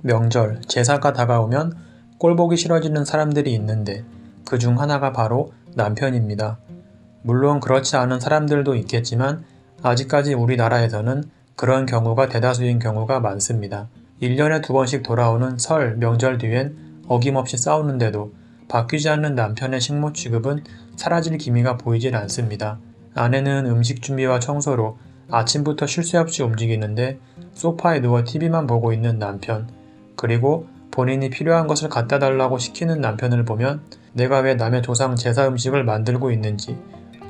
명절, 제사가 다가오면 꼴보기 싫어지는 사람들이 있는데 그 중 하나가 바로 남편입니다. 물론 그렇지 않은 사람들도 있겠지만 아직까지 우리나라에서는 그런 경우가 대다수인 경우가 많습니다. 1년에 2번씩 돌아오는 설, 명절 뒤엔 어김없이 싸우는데도 바뀌지 않는 남편의 식모 취급은 사라질 기미가 보이질 않습니다. 아내는 음식 준비와 청소로 아침부터 쉴 새 없이 움직이는데 소파에 누워 TV만 보고 있는 남편, 그리고 본인이 필요한 것을 갖다 달라고 시키는 남편을 보면 내가 왜 남의 조상 제사 음식을 만들고 있는지,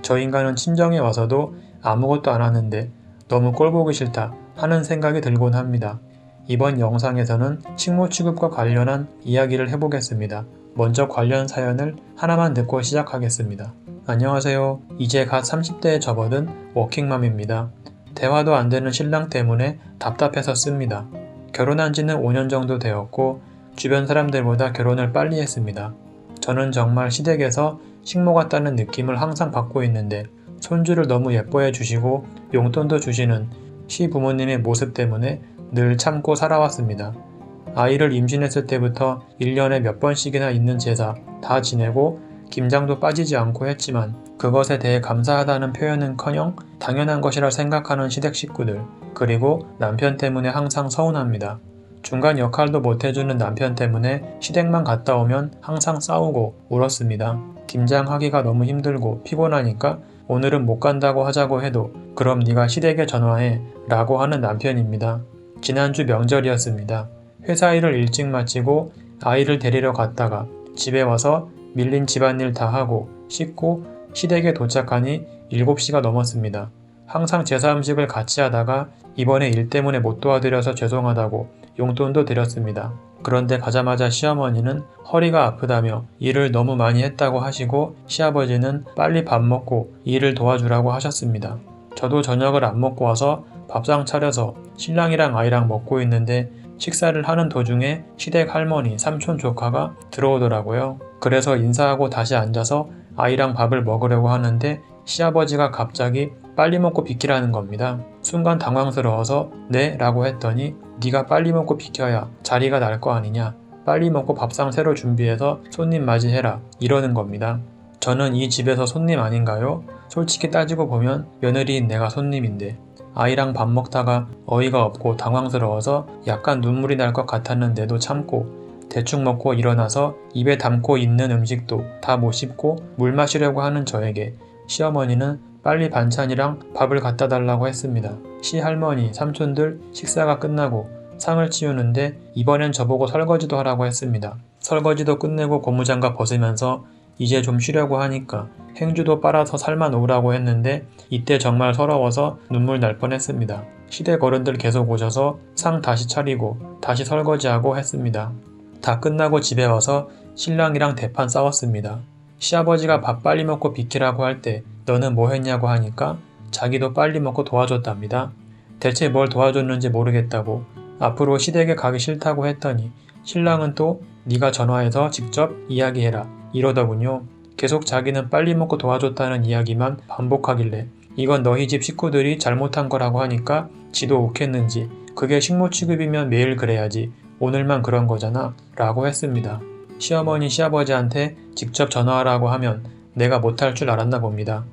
저 인간은 친정에 와서도 아무것도 안 하는데 너무 꼴보기 싫다 하는 생각이 들곤 합니다. 이번 영상에서는 식모 취급과 관련한 이야기를 해보겠습니다. 먼저 관련 사연을 하나만 듣고 시작하겠습니다. 안녕하세요. 이제 갓 30대에 접어든 워킹맘입니다. 대화도 안 되는 신랑 때문에 답답해서 씁니다. 결혼한 지는 5년 정도 되었고 주변 사람들보다 결혼을 빨리 했습니다. 저는 정말 시댁에서 식모 같다는 느낌을 항상 받고 있는데 손주를 너무 예뻐해 주시고 용돈도 주시는 시부모님의 모습 때문에 늘 참고 살아왔습니다. 아이를 임신했을 때부터 1년에 몇 번씩이나 있는 제사 다 지내고 김장도 빠지지 않고 했지만 그것에 대해 감사하다는 표현은커녕 당연한 것이라 생각하는 시댁 식구들, 그리고 남편 때문에 항상 서운합니다. 중간 역할도 못해주는 남편 때문에 시댁만 갔다 오면 항상 싸우고 울었습니다. 김장하기가 너무 힘들고 피곤하니까 오늘은 못 간다고 하자고 해도 그럼 네가 시댁에 전화해 라고 하는 남편입니다. 지난주 명절이었습니다. 회사 일을 일찍 마치고 아이를 데리러 갔다가 집에 와서 밀린 집안일 다 하고 씻고 시댁에 도착하니 7시가 넘었습니다. 항상 제사 음식을 같이 하다가 이번에 일 때문에 못 도와드려서 죄송하다고 용돈도 드렸습니다. 그런데 가자마자 시어머니는 허리가 아프다며 일을 너무 많이 했다고 하시고 시아버지는 빨리 밥 먹고 일을 도와주라고 하셨습니다. 저도 저녁을 안 먹고 와서 밥상 차려서 신랑이랑 아이랑 먹고 있는데 식사를 하는 도중에 시댁 할머니, 삼촌 조카가 들어오더라고요. 그래서 인사하고 다시 앉아서 아이랑 밥을 먹으려고 하는데 시아버지가 갑자기 빨리 먹고 비키라는 겁니다. 순간 당황스러워서 네? 라고 했더니 네가 빨리 먹고 비켜야 자리가 날 거 아니냐, 빨리 먹고 밥상 새로 준비해서 손님 맞이해라 이러는 겁니다. 저는 이 집에서 손님 아닌가요? 솔직히 따지고 보면 며느리인 내가 손님인데 아이랑 밥 먹다가 어이가 없고 당황스러워서 약간 눈물이 날 것 같았는데도 참고 대충 먹고 일어나서 입에 담고 있는 음식도 다 못 씹고 물 마시려고 하는 저에게 시어머니는 빨리 반찬이랑 밥을 갖다 달라고 했습니다. 시할머니, 삼촌들 식사가 끝나고 상을 치우는데 이번엔 저보고 설거지도 하라고 했습니다. 설거지도 끝내고 고무장갑 벗으면서 이제 좀 쉬려고 하니까 행주도 빨아서 삶아 놓으라고 했는데 이때 정말 서러워서 눈물 날 뻔했습니다. 시댁 어른들 계속 오셔서 상 다시 차리고 다시 설거지하고 했습니다. 다 끝나고 집에 와서 신랑이랑 대판 싸웠습니다. 시아버지가 밥 빨리 먹고 비키라고 할 때 너는 뭐 했냐고 하니까 자기도 빨리 먹고 도와줬답니다. 대체 뭘 도와줬는지 모르겠다고 앞으로 시댁에 가기 싫다고 했더니 신랑은 또 네가 전화해서 직접 이야기해라 이러더군요. 계속 자기는 빨리 먹고 도와줬다는 이야기만 반복하길래 이건 너희 집 식구들이 잘못한 거라고 하니까 지도 욱했는지 그게 식모 취급이면 매일 그래야지 오늘만 그런 거잖아 라고 했습니다. 시어머니 시아버지한테 직접 전화하라고 하면 내가 못할 줄 알았나 봅니다.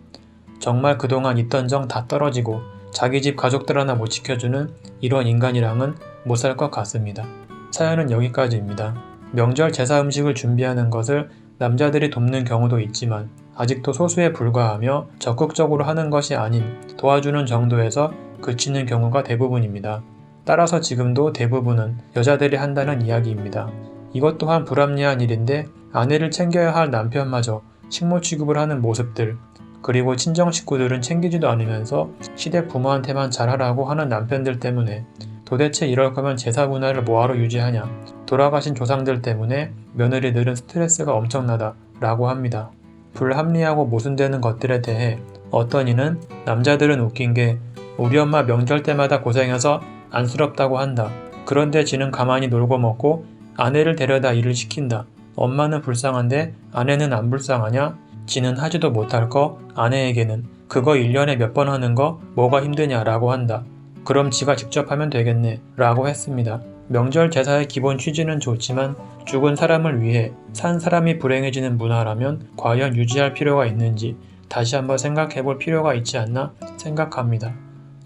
정말 그동안 있던 정 다 떨어지고 자기 집 가족들 하나 못 지켜주는 이런 인간이랑은 못 살 것 같습니다. 사연은 여기까지입니다. 명절 제사 음식을 준비하는 것을 남자들이 돕는 경우도 있지만 아직도 소수에 불과하며 적극적으로 하는 것이 아닌 도와주는 정도에서 그치는 경우가 대부분입니다. 따라서 지금도 대부분은 여자들이 한다는 이야기입니다. 이것 또한 불합리한 일인데 아내를 챙겨야 할 남편마저 식모 취급을 하는 모습들, 그리고 친정 식구들은 챙기지도 않으면서 시댁 부모한테만 잘하라고 하는 남편들 때문에 도대체 이럴 거면 제사 문화를 뭐하러 유지하냐, 돌아가신 조상들 때문에 며느리들은 스트레스가 엄청나다 라고 합니다. 불합리하고 모순되는 것들에 대해 어떤 이는 남자들은 웃긴 게 우리 엄마 명절 때마다 고생해서 안쓰럽다고 한다. 그런데 지는 가만히 놀고 먹고 아내를 데려다 일을 시킨다. 엄마는 불쌍한데 아내는 안 불쌍하냐? 지는 하지도 못할 거 아내에게는 그거 1년에 몇 번 하는 거 뭐가 힘드냐라고 한다. 그럼 지가 직접 하면 되겠네 라고 했습니다. 명절 제사의 기본 취지는 좋지만 죽은 사람을 위해 산 사람이 불행해지는 문화라면 과연 유지할 필요가 있는지 다시 한번 생각해 볼 필요가 있지 않나 생각합니다.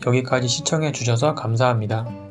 여기까지 시청해 주셔서 감사합니다.